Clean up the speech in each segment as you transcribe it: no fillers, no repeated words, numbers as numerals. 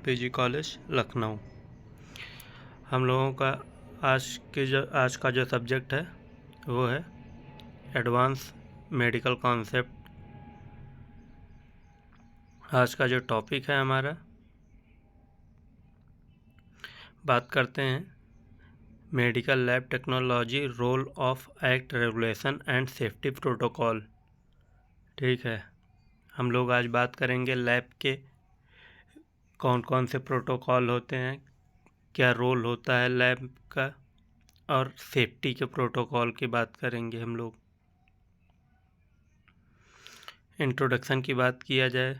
PG college Lucknow. हम लोगों का आज का जो सब्जेक्ट है वो है एडवांस मेडिकल कॉन्सेप्ट। आज का जो टॉपिक है हमारा, बात करते हैं medical lab technology, role of act, regulation and safety protocol. ठीक है, हम लोग आज बात करेंगे लैब के कौन कौन से प्रोटोकॉल होते हैं, क्या रोल होता है लैब का, और सेफ्टी के प्रोटोकॉल की बात करेंगे हम लोग। इंट्रोडक्शन की बात किया जाए,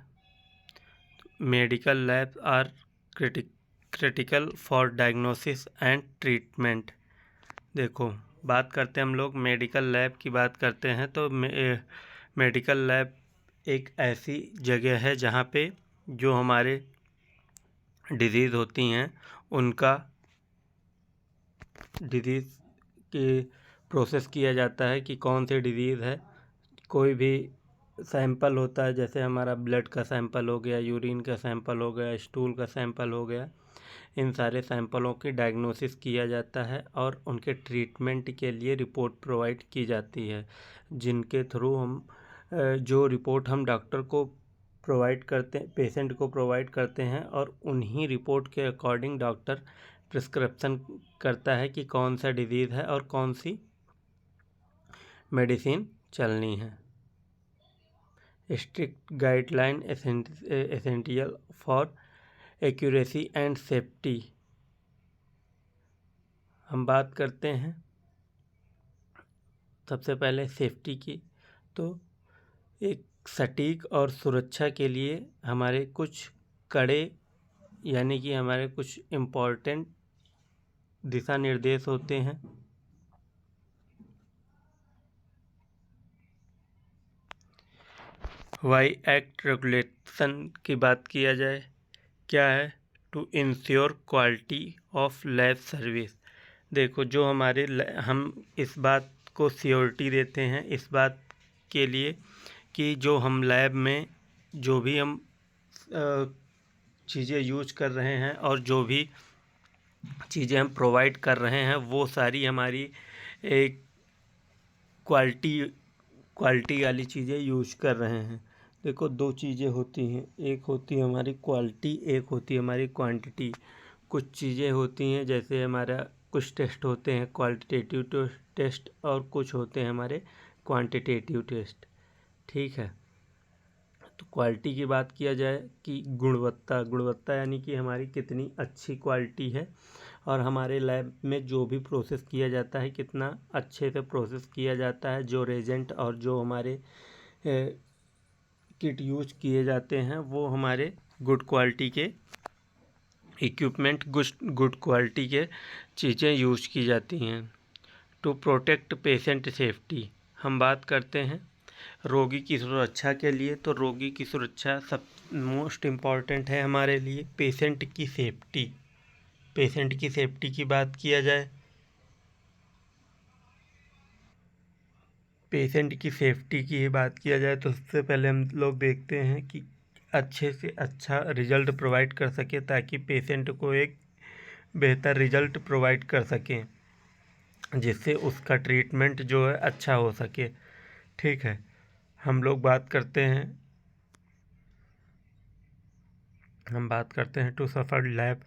medical lab are critical for diagnosis and treatment. देखो, बात करते हैं हम लोग मेडिकल लैब की बात करते हैं तो मेडिकल लैब एक ऐसी जगह है जहाँ पे जो हमारे डिजीज़ होती हैं उनका डिजीज़ की प्रोसेस किया जाता है कि कौन सी डिजीज़ है। कोई भी सैंपल होता है, जैसे हमारा ब्लड का सैंपल हो गया, यूरिन का सैंपल हो गया, स्टूल का सैंपल हो गया, इन सारे सैंपलों की डायग्नोसिस किया जाता है और उनके ट्रीटमेंट के लिए रिपोर्ट प्रोवाइड की जाती है, जिनके थ्रू हम जो रिपोर्ट हम डॉक्टर को प्रोवाइड करते हैं, पेशेंट को प्रोवाइड करते हैं, और उन्हीं रिपोर्ट के अकॉर्डिंग डॉक्टर प्रिस्क्रिप्शन करता है कि कौन सा डिजीज़ है और कौन सी मेडिसिन चलनी है। Strict guideline essential for accuracy and safety. हम बात करते हैं सबसे पहले सेफ्टी की, तो एक सटीक और सुरक्षा के लिए हमारे कुछ कड़े यानी कि हमारे कुछ इम्पोर्टेंट दिशा निर्देश होते हैं। वाई एक्ट रेगुलेशन की बात किया जाए, क्या है? To ensure quality of lab service. देखो, जो हमारे हम इस बात को सियोरिटी देते हैं इस बात के लिए कि जो हम लैब में जो भी हम चीज़ें यूज कर रहे हैं और जो भी चीज़ें हम प्रोवाइड कर रहे हैं वो सारी हमारी एक क्वालिटी वाली चीज़ें यूज कर रहे हैं। देखो, दो चीज़ें होती हैं, एक होती है हमारी क्वालिटी, एक होती है हमारी क्वांटिटी। कुछ चीज़ें होती हैं, जैसे हमारा कुछ टेस्ट होते हैं क्वालिटेटिव टेस्ट और कुछ होते हैं हमारे क्वांटिटेटिव टेस्ट। ठीक है, तो क्वालिटी की बात किया जाए कि गुणवत्ता यानी कि हमारी कितनी अच्छी क्वालिटी है और हमारे लैब में जो भी प्रोसेस किया जाता है कितना अच्छे से प्रोसेस किया जाता है। जो रेजेंट और जो हमारे किट यूज किए जाते हैं वो हमारे गुड क्वालिटी के इक्विपमेंट, गुड क्वालिटी के चीज़ें यूज की जाती हैं। टू प्रोटेक्ट पेशेंट सेफ्टी, हम बात करते हैं रोगी की सुरक्षा के लिए, तो रोगी की सुरक्षा सब मोस्ट इम्पॉर्टेंट है हमारे लिए। पेशेंट की सेफ्टी की बात किया जाए, तो सबसे पहले हम लोग देखते हैं कि अच्छे से अच्छा रिजल्ट प्रोवाइड कर सके ताकि पेशेंट को एक बेहतर रिजल्ट प्रोवाइड कर सकें, जिससे उसका ट्रीटमेंट जो है अच्छा हो सके। ठीक है, हम बात करते हैं टू सफर लैब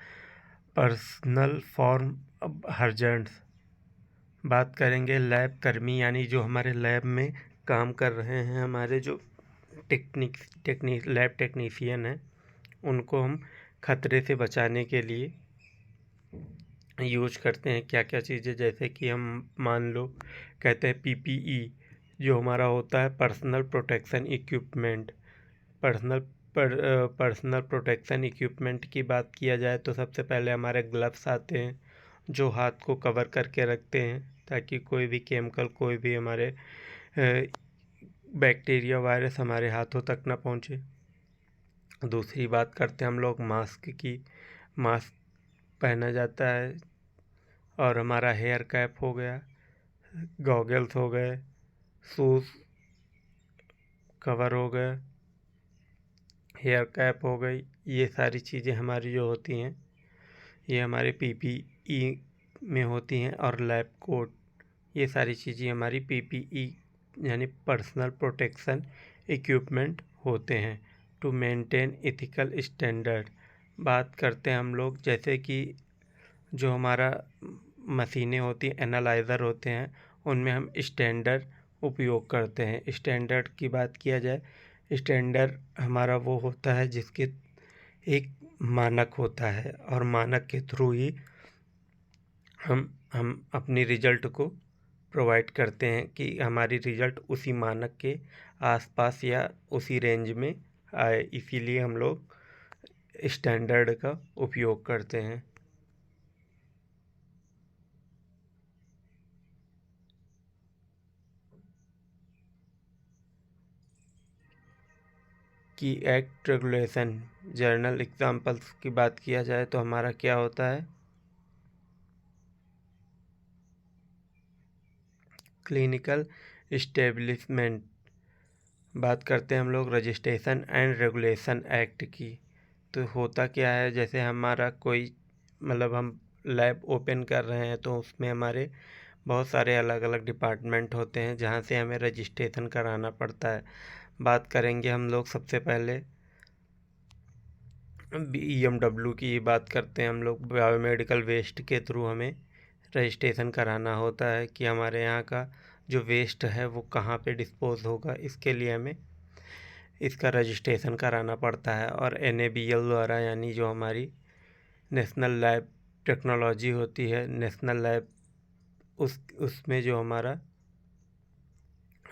पर्सनल फॉर्म हर्जेंट्स। बात करेंगे लैब कर्मी, यानी जो हमारे लैब में काम कर रहे हैं, हमारे जो लैब टेक्नीशियन हैं, उनको हम खतरे से बचाने के लिए यूज करते हैं क्या क्या चीज़ें। जैसे कि हम मान लो कहते हैं पीपीई, जो हमारा होता है personal protection equipment. Personal protection equipment की बात किया जाए तो सबसे पहले हमारे ग्लव्स आते हैं जो हाथ को कवर करके रखते हैं ताकि कोई भी केमिकल, कोई भी हमारे बैक्टीरिया, वायरस हमारे हाथों तक ना पहुंचे। दूसरी बात करते हैं हम लोग मास्क की। मास्क पहना जाता है, और हमारा हेयर कैप हो गया, गॉगल्स हो गए, शूज़ कवर हो गए, हेयर कैप हो गई, ये सारी चीज़ें हमारी जो होती हैं ये हमारे पीपीई में होती हैं। और लैब कोट, ये सारी चीज़ें हमारी पीपीई यानी पर्सनल प्रोटेक्शन इक्विपमेंट होते हैं टू मेंटेन एथिकल स्टैंडर्ड। बात करते हैं हम लोग, जैसे कि जो हमारा मशीनें होती हैं, एनालाइज़र होते हैं, उनमें हम स्टैंडर्ड उपयोग करते हैं। स्टैंडर्ड की बात किया जाए, स्टैंडर्ड हमारा वो होता है जिसके एक मानक होता है, और मानक के थ्रू ही हम अपनी रिज़ल्ट को प्रोवाइड करते हैं कि हमारी रिज़ल्ट उसी मानक के आसपास या उसी रेंज में आए। इसीलिए हम लोग स्टैंडर्ड का उपयोग करते हैं। की एक्ट रेगुलेशन जर्नल एग्जांपल्स की बात किया जाए तो हमारा क्या होता है, क्लिनिकल इस्टेब्लिशमेंट। बात करते हैं हम लोग रजिस्ट्रेशन एंड रेगुलेशन एक्ट की। तो होता क्या है, जैसे हमारा कोई मतलब हम लैब ओपन कर रहे हैं तो उसमें हमारे बहुत सारे अलग अलग डिपार्टमेंट होते हैं जहाँ से हमें रजिस्ट्रेशन कराना पड़ता है। बात करेंगे हम लोग सबसे पहले BEMW की बात करते हैं हम लोग। बायोमेडिकल वेस्ट के थ्रू हमें रजिस्ट्रेशन कराना होता है कि हमारे यहाँ का जो वेस्ट है वो कहाँ पे डिस्पोज होगा, इसके लिए हमें इसका रजिस्ट्रेशन कराना पड़ता है। और NABL द्वारा, यानी जो हमारी नेशनल लैब टेक्नोलॉजी होती है, नेशनल लैब, उसमें जो हमारा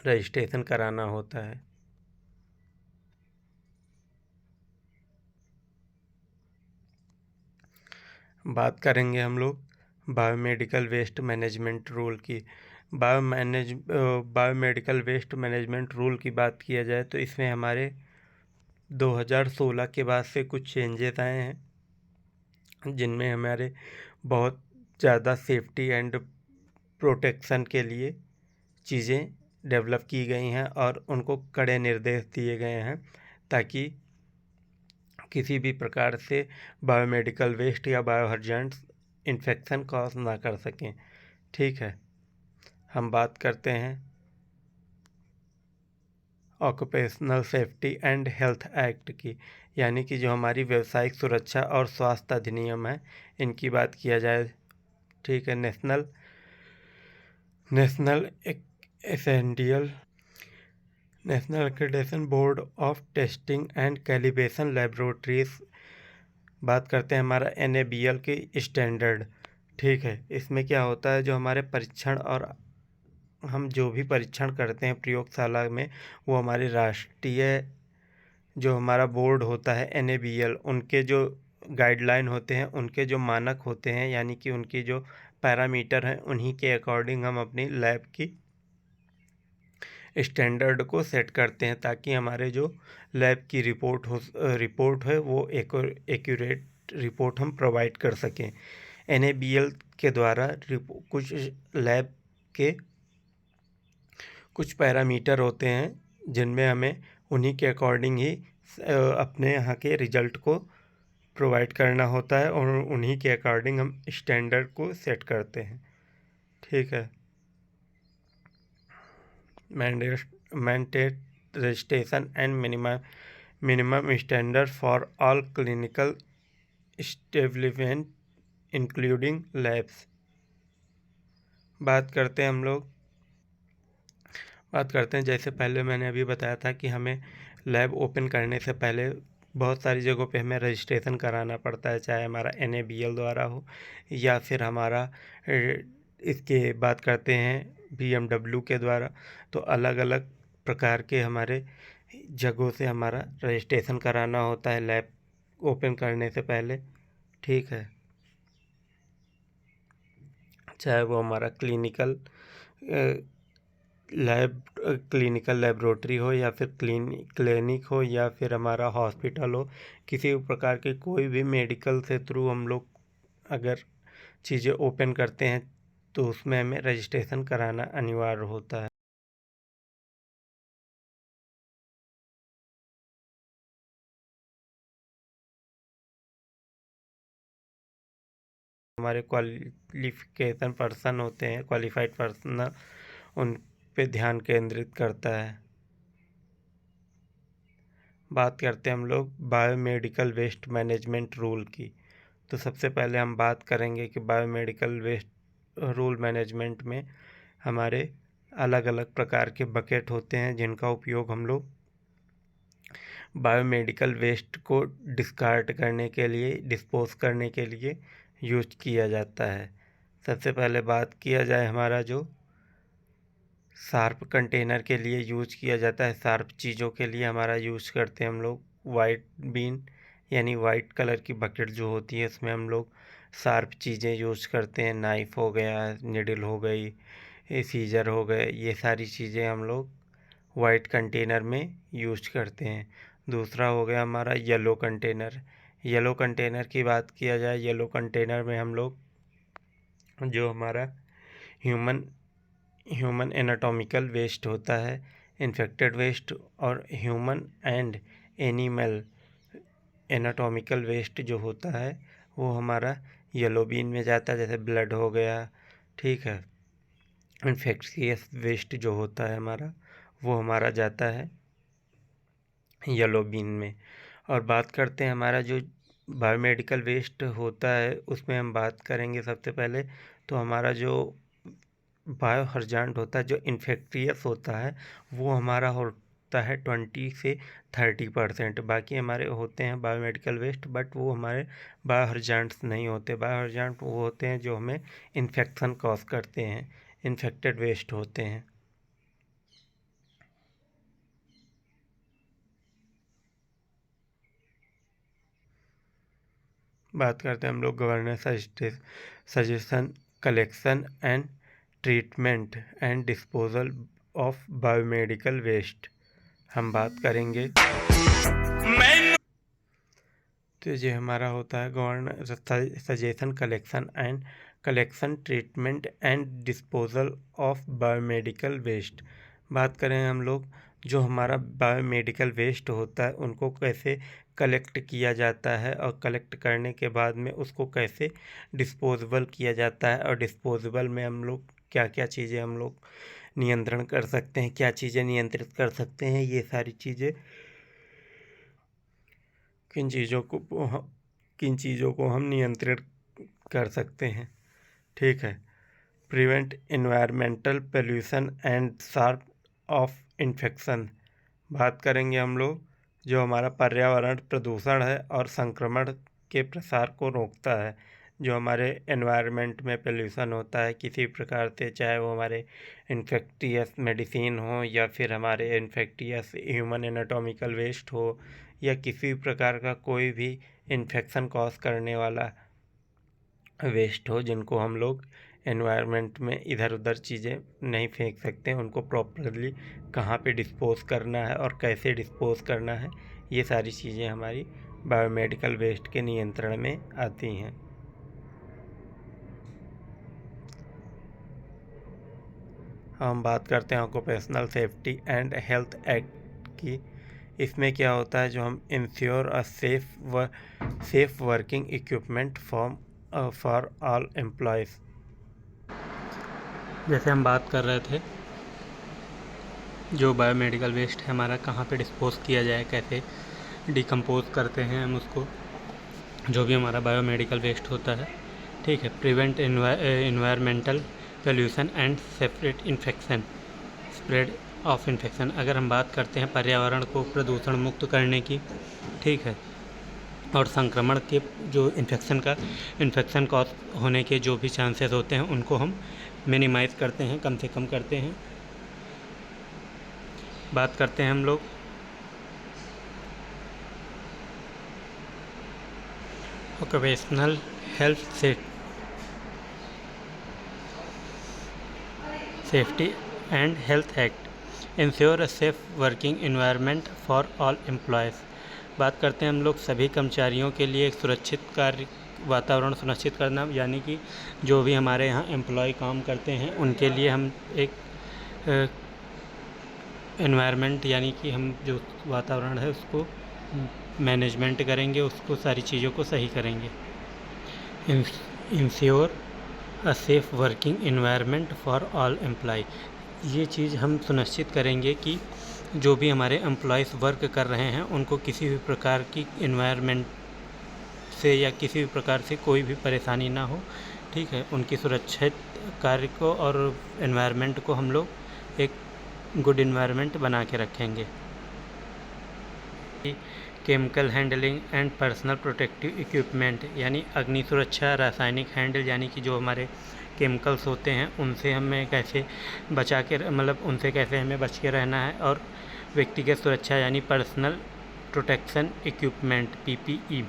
रजिस्ट्रेशन कराना होता है। बात करेंगे हम लोग बायोमेडिकल वेस्ट मैनेजमेंट रूल की। बायोमेडिकल वेस्ट मैनेजमेंट रूल की बात किया जाए तो इसमें हमारे 2016 के बाद से कुछ चेंजेस आए हैं जिनमें हमारे बहुत ज़्यादा सेफ्टी एंड प्रोटेक्शन के लिए चीज़ें डेवलप की गई हैं और उनको कड़े निर्देश दिए गए हैं ताकि किसी भी प्रकार से बायोमेडिकल वेस्ट या बायोहजार्ड्स इन्फेक्शन कॉज ना कर सकें। ठीक है, हम बात करते हैं occupational safety and health act की, यानी कि जो हमारी व्यावसायिक सुरक्षा और स्वास्थ्य अधिनियम है, इनकी बात किया जाए। ठीक है, नेशनल एसेंडियल national accreditation board of testing and calibration laboratories. बात करते हैं हमारा NABL के स्टैंडर्ड। ठीक है, इसमें क्या होता है, जो हमारे परीक्षण और हम जो भी परीक्षण करते हैं प्रयोगशाला में, वो हमारे राष्ट्रीय जो हमारा बोर्ड होता है NABL, उनके जो गाइडलाइन होते हैं, उनके जो मानक होते हैं, यानी कि उनकी जो पैरामीटर हैं, उन्हीं के अकॉर्डिंग हम अपनी लैब की स्टैंडर्ड को सेट करते हैं ताकि हमारे जो लैब की रिपोर्ट है वो एक्यूरेट रिपोर्ट हम प्रोवाइड कर सकें। NABL के द्वारा कुछ लैब के कुछ पैरामीटर होते हैं जिनमें हमें उन्हीं के अकॉर्डिंग ही अपने यहाँ के रिजल्ट को प्रोवाइड करना होता है और उन्हीं के अकॉर्डिंग हम स्टैंडर्ड को सेट करते हैं। ठीक है, mandate registration and minimum standard for all clinical establishment including labs. बात करते हैं हम लोग बात करते हैं जैसे पहले मैंने अभी बताया था कि हमें लैब ओपन करने से पहले बहुत सारी जगहों पे हमें रजिस्ट्रेशन कराना पड़ता है, चाहे हमारा NABL द्वारा हो या फिर हमारा इसके बात करते हैं BMW के द्वारा। तो अलग अलग प्रकार के हमारे जगहों से हमारा रजिस्ट्रेशन कराना होता है लैब ओपन करने से पहले। ठीक है, चाहे वो हमारा क्लिनिकल लेबोरेटरी हो या फिर क्लिनिक हो या फिर हमारा हॉस्पिटल हो, किसी भी प्रकार के कोई भी मेडिकल से थ्रू हम लोग अगर चीज़ें ओपन करते हैं तो उसमें हमें रजिस्ट्रेशन कराना अनिवार्य होता है। हमारे क्वालिफिकेशन पर्सन होते हैं, क्वालिफाइड पर्सन, उन पे ध्यान केंद्रित करता है। बात करते हैं हम लोग बायोमेडिकल वेस्ट मैनेजमेंट रूल की। तो सबसे पहले हम बात करेंगे कि बायोमेडिकल वेस्ट रूल मैनेजमेंट में हमारे अलग अलग प्रकार के बकेट होते हैं जिनका उपयोग हम लोग बायोमेडिकल वेस्ट को डिस्कार्ड करने के लिए, डिस्पोज करने के लिए यूज किया जाता है। सबसे पहले बात किया जाए हमारा जो शार्प कंटेनर के लिए यूज किया जाता है, शार्प चीज़ों के लिए हमारा यूज करते हैं हम लोग वाइट बीन, यानी वाइट कलर की बकेट जो होती है उसमें हम लोग शार्प चीज़ें यूज करते हैं। नाइफ हो गया, निडल हो गई, सीजर हो गए, ये सारी चीज़ें हम लोग वाइट कंटेनर में यूज करते हैं। दूसरा हो गया हमारा येलो कंटेनर। येलो कंटेनर की बात किया जाए, येलो कंटेनर में हम लोग जो हमारा ह्यूमन एनाटॉमिकल वेस्ट होता है, इन्फेक्टेड वेस्ट और human and animal anatomical waste जो होता है वो हमारा येलो बीन में जाता है, जैसे ब्लड हो गया, ठीक है। इन्फेक्शियस वेस्ट जो होता है हमारा वो हमारा जाता है येलो बीन में। और बात करते हैं हमारा जो बायोमेडिकल वेस्ट होता है उसमें हम बात करेंगे सबसे पहले तो हमारा जो बायो हर्जांट होता है, जो इन्फेक्टियस होता है वो हमारा होता है 20 से 30%। बाकी हमारे होते हैं बायोमेडिकल वेस्ट, बट वो हमारे बायो हर्जांट्स नहीं होते। बायो हर्जांट वो होते हैं जो हमें इन्फेक्शन कॉज करते हैं, इन्फेक्टेड वेस्ट होते हैं। बात करते हैं हम लोग governance suggestion, collection and treatment and disposal of biomedical waste हम बात करेंगे। तो ये हमारा होता है governance suggestion, collection treatment and disposal of biomedical waste. बात करें हम लोग जो हमारा बायोमेडिकल वेस्ट होता है उनको कैसे कलेक्ट किया जाता है और कलेक्ट करने के बाद में उसको कैसे डिस्पोजेबल किया जाता है, और डिस्पोजेबल में हम लोग क्या क्या चीज़ें हम लोग नियंत्रण कर सकते हैं, क्या चीज़ें नियंत्रित कर सकते हैं, ये सारी चीज़ें किन चीज़ों को हम नियंत्रित कर सकते हैं, ठीक है। Prevent environmental pollution and sort of infection. बात करेंगे हम लोग जो हमारा पर्यावरण प्रदूषण है और संक्रमण के प्रसार को रोकता है। जो हमारे एनवायरनमेंट में पोल्यूशन होता है किसी प्रकार से, चाहे वो हमारे इन्फेक्टियस मेडिसिन हो या फिर हमारे इन्फेक्टियस ह्यूमन एनाटॉमिकल वेस्ट हो या किसी प्रकार का कोई भी इन्फेक्शन कॉज करने वाला वेस्ट हो, जिनको हम लोग एनवायरनमेंट में इधर उधर चीज़ें नहीं फेंक सकते, उनको प्रॉपरली कहाँ पे डिस्पोज करना है और कैसे डिस्पोज करना है, ये सारी चीज़ें हमारी बायोमेडिकल वेस्ट के नियंत्रण में आती हैं। हम बात करते हैं occupational safety and health act की। इसमें क्या होता है, जो हम ensure a safe working equipment for all employees. जैसे हम बात कर रहे थे जो बायोमेडिकल वेस्ट है हमारा कहाँ पे डिस्पोज किया जाए, कैसे डिकम्पोज करते हैं हम उसको, जो भी हमारा बायोमेडिकल वेस्ट होता है, ठीक है। Prevent environmental pollution and separate infection spread of infection. अगर हम बात करते हैं पर्यावरण को प्रदूषण मुक्त करने की, ठीक है, और संक्रमण के जो इन्फेक्शन कॉज होने के जो भी चांसेस होते हैं उनको हम मिनिमाइज़ करते हैं, कम से कम करते हैं। बात करते हैं हम लोग occupational health safety and health act, ensure a safe working environment for all employees. बात करते हैं हम लोग सभी कर्मचारियों के लिए एक सुरक्षित कार्य वातावरण सुनिश्चित करना, यानी कि जो भी हमारे यहाँ एम्प्लॉय काम करते हैं उनके लिए हम एक एनवायरनमेंट यानी कि हम जो वातावरण है उसको मैनेजमेंट करेंगे, उसको सारी चीज़ों को सही करेंगे। Ensure a safe working environment for all employ. ये चीज़ हम सुनिश्चित करेंगे कि जो भी हमारे एम्प्लॉयज़ वर्क कर रहे हैं उनको किसी भी प्रकार की एनवायरनमेंट से या किसी भी प्रकार से कोई भी परेशानी ना हो, ठीक है। उनकी सुरक्षित कार्य को और एनवायरनमेंट को हम लोग एक गुड एनवायरनमेंट बना के रखेंगे। Chemical handling and personal protective equipment, यानी अग्नि सुरक्षा, रासायनिक हैंडल, यानी कि जो हमारे केमिकल्स होते हैं उनसे हमें कैसे बचा के मतलब उनसे कैसे हमें बच के रहना है, और व्यक्तिगत सुरक्षा यानी पर्सनल प्रोटेक्शन इक्विपमेंट PPE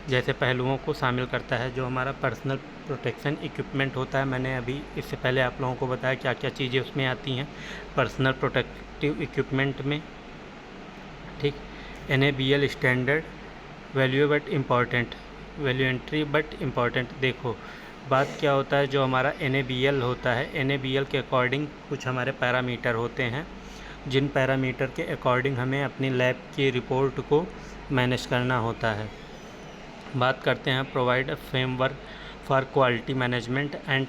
जैसे पहलुओं को शामिल करता है। जो हमारा पर्सनल प्रोटेक्शन इक्विपमेंट होता है, मैंने अभी इससे पहले आप लोगों को बताया क्या क्या चीज़ें उसमें आती हैं पर्सनल प्रोटेक्टिव इक्विपमेंट में, ठीक। NABL स्टैंडर्ड वैल्यूएंट्री बट इम्पॉर्टेंट। देखो बात क्या होता है, जो हमारा NABL होता है, NABL के अकॉर्डिंग कुछ हमारे पैरामीटर होते हैं, जिन पैरामीटर के अकॉर्डिंग हमें अपनी लैब की रिपोर्ट को मैनेज करना होता है। बात करते हैं provide a framework for quality management and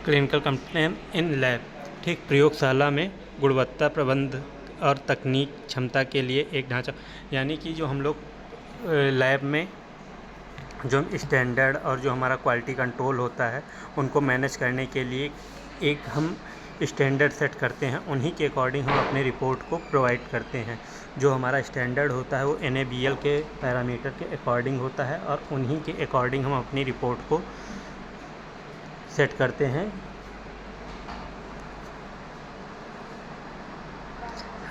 clinical complain in lab, ठीक। प्रयोगशाला में गुणवत्ता प्रबंध और तकनीक क्षमता के लिए एक ढांचा, यानी कि जो हम लोग लैब में जो स्टैंडर्ड और जो हमारा क्वालिटी कंट्रोल होता है उनको मैनेज करने के लिए एक हम स्टैंडर्ड सेट करते हैं, उन्हीं के अकॉर्डिंग हम अपनी रिपोर्ट को प्रोवाइड करते हैं। जो हमारा स्टैंडर्ड होता है वो NABL के पैरामीटर के अकॉर्डिंग होता है और उन्हीं के अकॉर्डिंग हम अपनी रिपोर्ट को सेट करते हैं।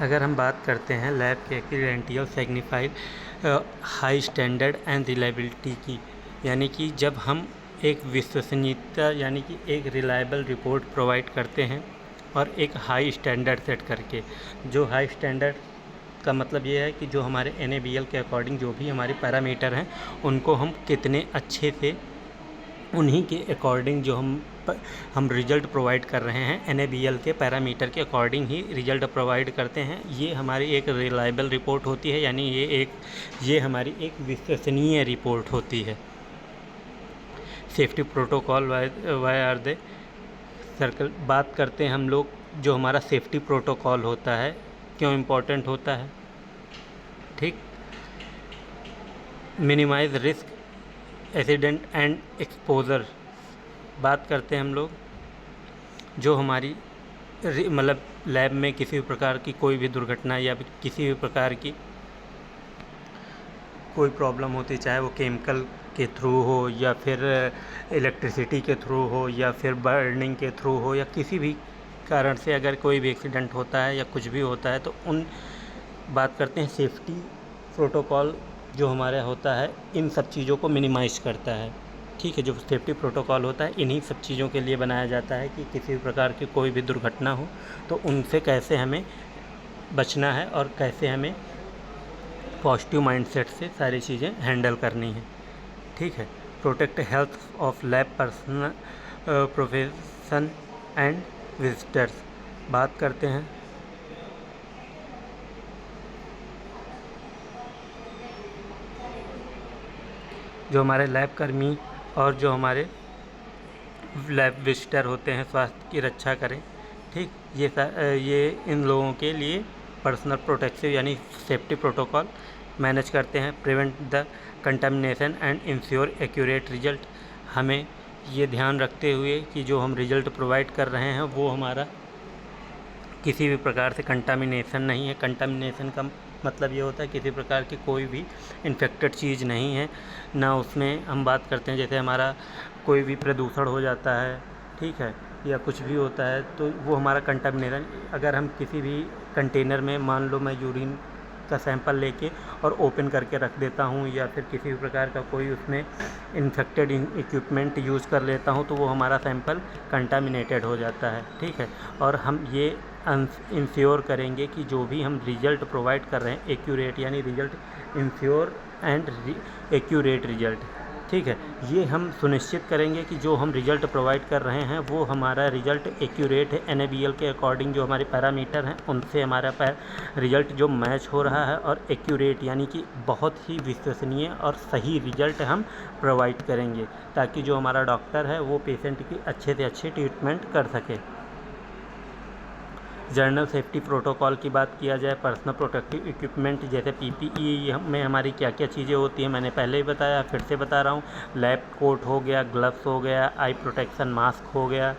अगर हम बात करते हैं लैब के credential signified high standard and reliability की, यानी कि जब हम एक विश्वसनीयता यानी कि एक रिलायबल रिपोर्ट प्रोवाइड करते हैं और एक हाई स्टैंडर्ड सेट करके, जो हाई स्टैंडर्ड का मतलब ये है कि जो हमारे NABL के अकॉर्डिंग जो भी हमारे पैरामीटर हैं उनको हम कितने अच्छे से उन्हीं के अकॉर्डिंग जो हम रिज़ल्ट प्रोवाइड कर रहे हैं NABL के पैरामीटर के अकॉर्डिंग ही रिज़ल्ट प्रोवाइड करते हैं। ये हमारी एक रिलायबल रिपोर्ट होती है, यानी ये हमारी एक विश्वसनीय रिपोर्ट होती है। Safety protocol why are they circle. बात करते हैं हम लोग जो हमारा सेफ्टी प्रोटोकॉल होता है क्यों इम्पोर्टेंट होता है, ठीक। Minimise risk accident and exposure. बात करते हैं हम लोग जो हमारी मतलब लैब में किसी भी प्रकार की कोई भी दुर्घटना या किसी भी प्रकार की कोई प्रॉब्लम होती, चाहे वो केमिकल के थ्रू हो या फिर इलेक्ट्रिसिटी के थ्रू हो या फिर बर्निंग के थ्रू हो या किसी भी कारण से अगर कोई भी एक्सीडेंट होता है या कुछ भी होता है तो बात करते हैं सेफ्टी प्रोटोकॉल जो हमारा होता है इन सब चीज़ों को मिनिमाइज़ करता है, ठीक है। जो सेफ्टी प्रोटोकॉल होता है इन्हीं सब चीज़ों के लिए बनाया जाता है कि किसी भी प्रकार की कोई भी दुर्घटना हो तो उनसे कैसे हमें बचना है और कैसे हमें पॉजिटिव माइंडसेट से सारी चीज़ें हैंडल करनी है, ठीक है। Protect health of lab personal profession and visitors. बात करते हैं जो हमारे लैब कर्मी और जो हमारे लैब विजिटर होते हैं स्वास्थ्य की रक्षा करें, ठीक। ये इन लोगों के लिए पर्सनल प्रोटेक्टिव यानी सेफ्टी प्रोटोकॉल मैनेज करते हैं। Prevent the contamination and ensure accurate result. हमें ये ध्यान रखते हुए कि जो हम रिज़ल्ट प्रोवाइड कर रहे हैं वो हमारा किसी भी प्रकार से कंटामिनेशन नहीं है। कंटामिनेशन का मतलब ये होता है किसी प्रकार की कोई भी इन्फेक्टेड चीज़ नहीं है ना। उसमें हम बात करते हैं जैसे हमारा कोई भी प्रदूषण हो जाता है, ठीक है, या कुछ भी होता है तो वो हमारा कंटामिनेशन। अगर हम किसी भी कंटेनर में मान लो मैं यूरिन का सैंपल लेके और ओपन करके रख देता हूँ या फिर किसी भी प्रकार का कोई उसमें इन्फेक्टेड इक्विपमेंट यूज़ कर लेता हूँ तो वो हमारा सैंपल कंटामिनेटेड हो जाता है, ठीक है। और हम ये इंश्योर करेंगे कि जो भी हम रिज़ल्ट प्रोवाइड कर रहे हैं एक्यूरेट, यानी result ensure and accurate result, ठीक है। ये हम सुनिश्चित करेंगे कि जो हम रिज़ल्ट प्रोवाइड कर रहे हैं वो हमारा रिज़ल्ट एक्यूरेट है, NABL के अकॉर्डिंग जो हमारे पैरामीटर हैं उनसे हमारा रिज़ल्ट जो मैच हो रहा है, और एक्यूरेट यानी कि बहुत ही विश्वसनीय और सही रिज़ल्ट हम प्रोवाइड करेंगे, ताकि जो हमारा डॉक्टर है वो पेशेंट की अच्छे से अच्छे ट्रीटमेंट कर सके। जनरल सेफ्टी प्रोटोकॉल की बात किया जाए, पर्सनल प्रोटेक्टिव इक्विपमेंट जैसे PPE में हमारी क्या क्या चीज़ें होती हैं मैंने पहले ही बताया, फिर से बता रहा हूँ। लैब कोट हो गया, ग्लव्स हो गया, आई प्रोटेक्शन मास्क हो गया,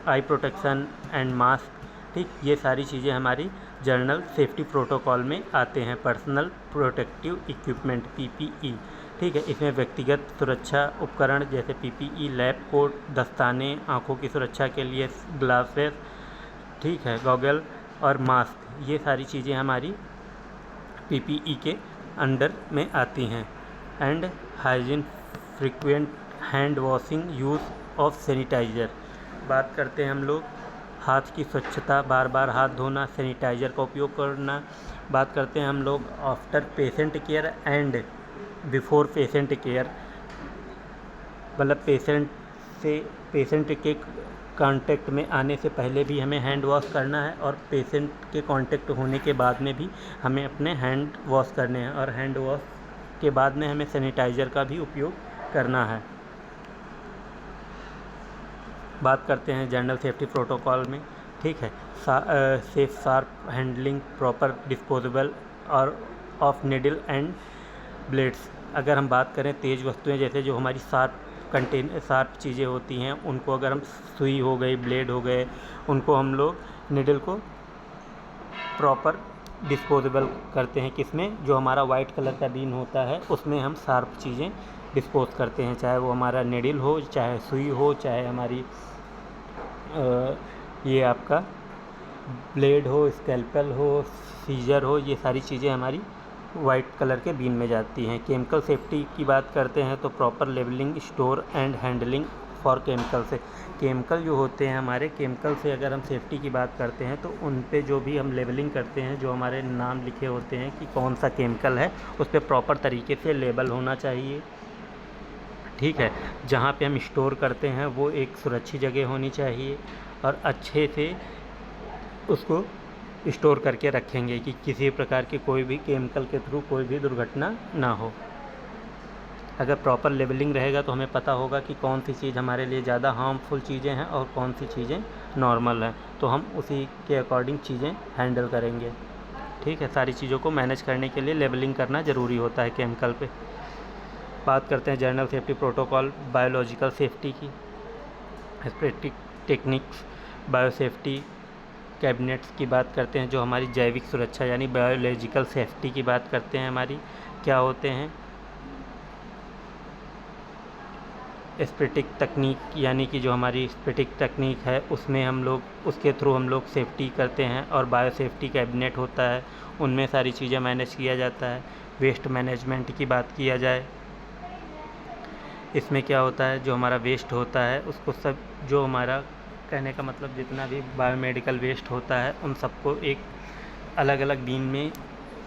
आई प्रोटेक्शन एंड मास्क, ठीक, ये सारी चीज़ें हमारी जनरल सेफ्टी प्रोटोकॉल में आते हैं। पर्सनल प्रोटेक्टिव इक्विपमेंट PPE, ठीक है। इसमें व्यक्तिगत सुरक्षा उपकरण जैसे PPE, लैब कोट, दस्ताने, आँखों की सुरक्षा के लिए ग्लासेस, ठीक है, गॉगल और मास्क, ये सारी चीज़ें हमारी PPE के अंडर में आती हैं। And hygiene, frequent hand washing, use of sanitiser, बात करते हैं हम लोग हाथ की स्वच्छता, बार बार हाथ धोना, सैनिटाइज़र का उपयोग करना। बात करते हैं हम लोग after patient care and before patient care, मतलब पेशेंट के कांटेक्ट में आने से पहले भी हमें हैंड वॉश करना है, और पेशेंट के कांटेक्ट होने के बाद में भी हमें अपने हैंड वॉश करने हैं, और हैंड वॉश के बाद में हमें सैनिटाइज़र का भी उपयोग करना है। बात करते हैं जनरल सेफ्टी प्रोटोकॉल में, ठीक है। Safe sharp handling, proper disposable और ऑफ निडल एंड ब्लेड्स। अगर हम बात करें तेज़ वस्तुएं जैसे जो हमारी शार्प चीज़ें होती हैं, उनको अगर हम सुई हो गई, ब्लेड हो गए, उनको हम लोग निडल को प्रॉपर डिस्पोजेबल करते हैं। किसमें? जो हमारा वाइट कलर का बीन होता है उसमें हम शार्प चीज़ें डिस्पोज करते हैं, चाहे वो हमारा निडल हो, चाहे सुई हो, चाहे हमारी ये आपका ब्लेड हो, स्कैल्पेल हो, सीजर हो, ये सारी चीज़ें हमारी वाइट कलर के बीन में जाती हैं। केमिकल सेफ्टी की बात करते हैं तो proper labelling, store and handling for chemical से, केमिकल जो होते हैं हमारे, केमिकल से अगर हम सेफ्टी की बात करते हैं तो उन पे जो भी हम लेबलिंग करते हैं, जो हमारे नाम लिखे होते हैं कि कौन सा केमिकल है, उस पर प्रॉपर तरीके से लेबल होना चाहिए, ठीक है। जहाँ पे हम स्टोर करते हैं वो एक सुरक्षित जगह होनी चाहिए, और अच्छे से उसको स्टोर करके रखेंगे कि किसी प्रकार की कोई भी केमिकल के थ्रू कोई भी दुर्घटना ना हो। अगर प्रॉपर लेबलिंग रहेगा तो हमें पता होगा कि कौन सी चीज़ हमारे लिए ज़्यादा हार्मफुल चीज़ें हैं और कौन सी चीज़ें नॉर्मल हैं, तो हम उसी के अकॉर्डिंग चीज़ें हैंडल करेंगे, ठीक है। सारी चीज़ों को मैनेज करने के लिए लेबलिंग करना ज़रूरी होता है केमिकल पे। बात करते हैं general safety protocol, biological safety की, एस्पेक्टिक टेक्निक्स, बायोसेफ्टी कैबिनेट्स की बात करते हैं, जो हमारी जैविक सुरक्षा यानी बायोलॉजिकल सेफ्टी की बात करते हैं, हमारी क्या होते हैं। स्पेटिक तकनीक यानी कि जो हमारी स्पेटिक तकनीक है उसमें हम लोग उसके थ्रू हम लोग सेफ्टी करते हैं, और बायो सेफ्टी कैबिनेट होता है, उनमें सारी चीज़ें मैनेज किया जाता है। वेस्ट मैनेजमेंट की बात किया जाए, इसमें क्या होता है, जो हमारा वेस्ट होता है उसको सब, जो हमारा कहने का मतलब जितना भी बायोमेडिकल वेस्ट होता है उन सबको एक अलग अलग बीन में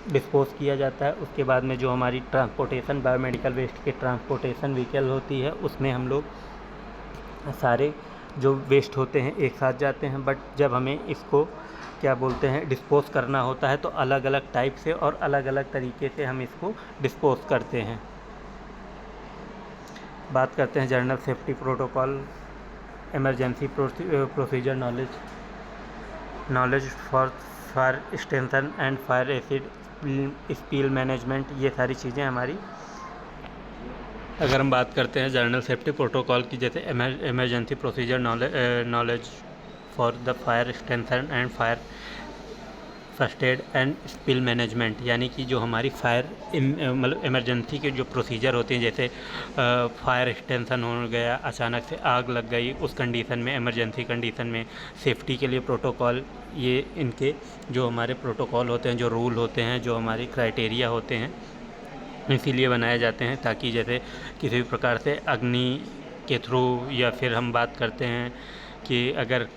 डिस्पोज किया जाता है। उसके बाद में जो हमारी ट्रांसपोर्टेशन, बायोमेडिकल वेस्ट के ट्रांसपोर्टेशन व्हीकल होती है, उसमें हम लोग सारे जो वेस्ट होते हैं एक साथ जाते हैं, बट जब हमें इसको क्या बोलते हैं डिस्पोज करना होता है तो अलग अलग टाइप से और अलग अलग तरीके से हम इसको डिस्पोज करते हैं। बात करते हैं general safety protocol, emergency procedure knowledge for fire extension and fire acid spill management, ये सारी चीज़ें हमारी। अगर हम बात करते हैं जनरल सेफ्टी प्रोटोकॉल की, जैसे emergency procedure knowledge for the fire extension and fire first aid and spill management, यानी कि जो हमारी फायर मतलब इमरजेंसी के जो प्रोसीजर होते हैं, जैसे फायर एक्सटेंशन हो गया, अचानक से आग लग गई, उस कंडीशन में, इमरजेंसी कंडीशन में सेफ्टी के लिए प्रोटोकॉल, ये इनके जो हमारे प्रोटोकॉल होते हैं, जो रूल होते हैं, जो हमारी क्राइटेरिया होते हैं, इसीलिए बनाए जाते हैं ताकि जैसे किसी भी प्रकार से अग्नि के थ्रू, या फिर हम बात करते हैं कि अगर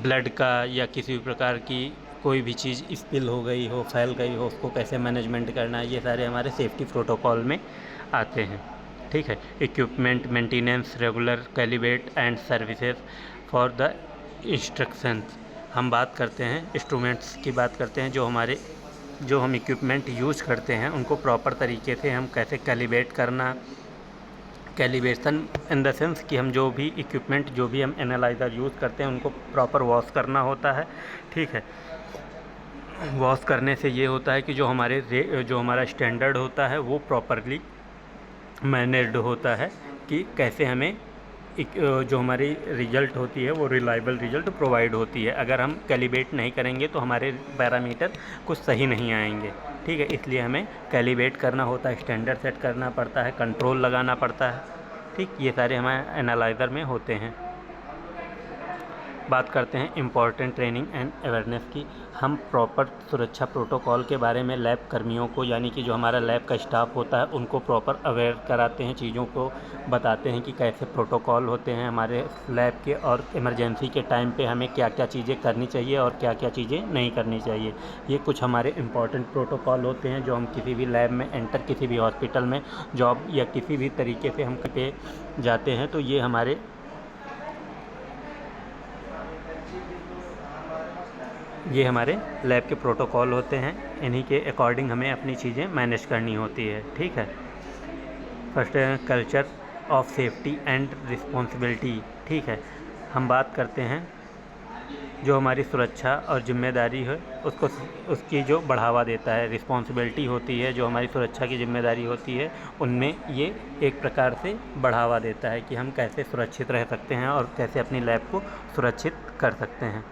ब्लड का या किसी भी प्रकार की कोई भी चीज़ स्पिल हो गई हो, फैल गई हो, उसको कैसे मैनेजमेंट करना है, ये सारे हमारे सेफ्टी प्रोटोकॉल में आते हैं। ठीक है। Equipment maintenance, regular calibrate and services for the instructions. हम बात करते हैं इंस्ट्रूमेंट्स की, बात करते हैं जो हम इक्विपमेंट यूज़ करते हैं उनको प्रॉपर तरीके से हम कैसे कैलिब्रेट करना। कैलिब्रेशन इन द सेंस कि हम जो भी इक्विपमेंट, जो भी हम एनालाइज़र यूज़ करते हैं उनको प्रॉपर वॉश करना होता है। ठीक है। वॉश करने से ये होता है कि जो हमारा स्टैंडर्ड होता है वो प्रॉपरली मैनेज्ड होता है कि कैसे हमें जो हमारी रिज़ल्ट होती है वो रिलायबल रिज़ल्ट प्रोवाइड होती है। अगर हम कैलिब्रेट नहीं करेंगे तो हमारे पैरामीटर कुछ सही नहीं आएंगे। ठीक है, इसलिए हमें कैलिब्रेट करना होता है, स्टैंडर्ड सेट करना पड़ता है, कंट्रोल लगाना पड़ता है। ठीक, ये सारे हमारे एनालाइज़र में होते हैं। बात करते हैं इम्पॉर्टेंट ट्रेनिंग एंड अवेयरनेस की। हम प्रॉपर सुरक्षा प्रोटोकॉल के बारे में लैब कर्मियों को, यानी कि जो हमारा लैब का स्टाफ होता है उनको प्रॉपर अवेयर कराते हैं, चीज़ों को बताते हैं कि कैसे प्रोटोकॉल होते हैं हमारे लैब के, और इमरजेंसी के टाइम पे हमें क्या क्या चीज़ें करनी चाहिए और क्या क्या चीज़ें नहीं करनी चाहिए। ये कुछ हमारे इम्पॉर्टेंट प्रोटोकॉल होते हैं जो हम किसी भी लैब में एंटर, किसी भी हॉस्पिटल में जॉब या किसी भी तरीके से हम पे जाते हैं तो ये हमारे लैब के प्रोटोकॉल होते हैं। इन्हीं के अकॉर्डिंग हमें अपनी चीज़ें मैनेज करनी होती है। ठीक है। फर्स्ट है culture of safety and responsibility. ठीक है, हम बात करते हैं जो हमारी सुरक्षा और जिम्मेदारी है उसकी जो बढ़ावा देता है। रिस्पॉन्सिबिलिटी होती है जो हमारी सुरक्षा की जिम्मेदारी होती है, उनमें ये एक प्रकार से बढ़ावा देता है कि हम कैसे सुरक्षित रह सकते हैं और कैसे अपनी लैब को सुरक्षित कर सकते हैं।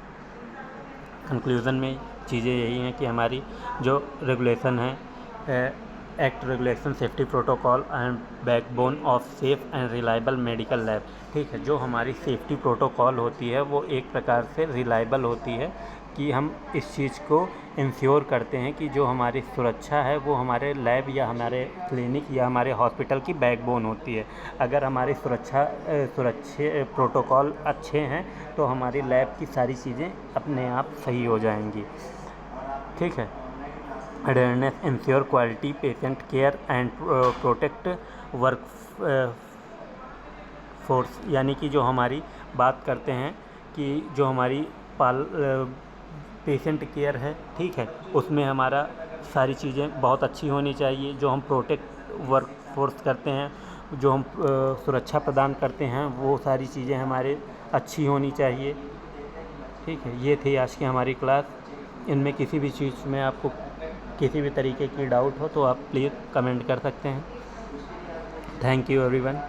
कंक्लूज़न में चीज़ें यही हैं कि हमारी जो रेगुलेशन है, act regulation safety protocol and backbone of safe and reliable medical lab. ठीक है, जो हमारी सेफ्टी प्रोटोकॉल होती है वो एक प्रकार से रिलायबल होती है कि हम इस चीज़ को इंश्योर करते हैं कि जो हमारी सुरक्षा है वो हमारे लैब या हमारे क्लिनिक या हमारे हॉस्पिटल की बैकबोन होती है। अगर हमारी सुरक्षा प्रोटोकॉल अच्छे हैं तो हमारी लैब की सारी चीज़ें अपने आप सही हो जाएंगी। ठीक है। Awareness ensure quality patient care and protect work force, यानी कि जो हमारी बात करते हैं कि जो हमारी पेशेंट केयर है, ठीक है, उसमें हमारा सारी चीज़ें बहुत अच्छी होनी चाहिए। जो हम प्रोटेक्ट वर्क फोर्स करते हैं, जो हम सुरक्षा प्रदान करते हैं, वो सारी चीज़ें हमारे अच्छी होनी चाहिए। ठीक है, ये थी आज की हमारी क्लास। इनमें किसी भी चीज़ में आपको किसी भी तरीके की डाउट हो तो आप प्लीज़ कमेंट कर सकते हैं। Thank you everyone.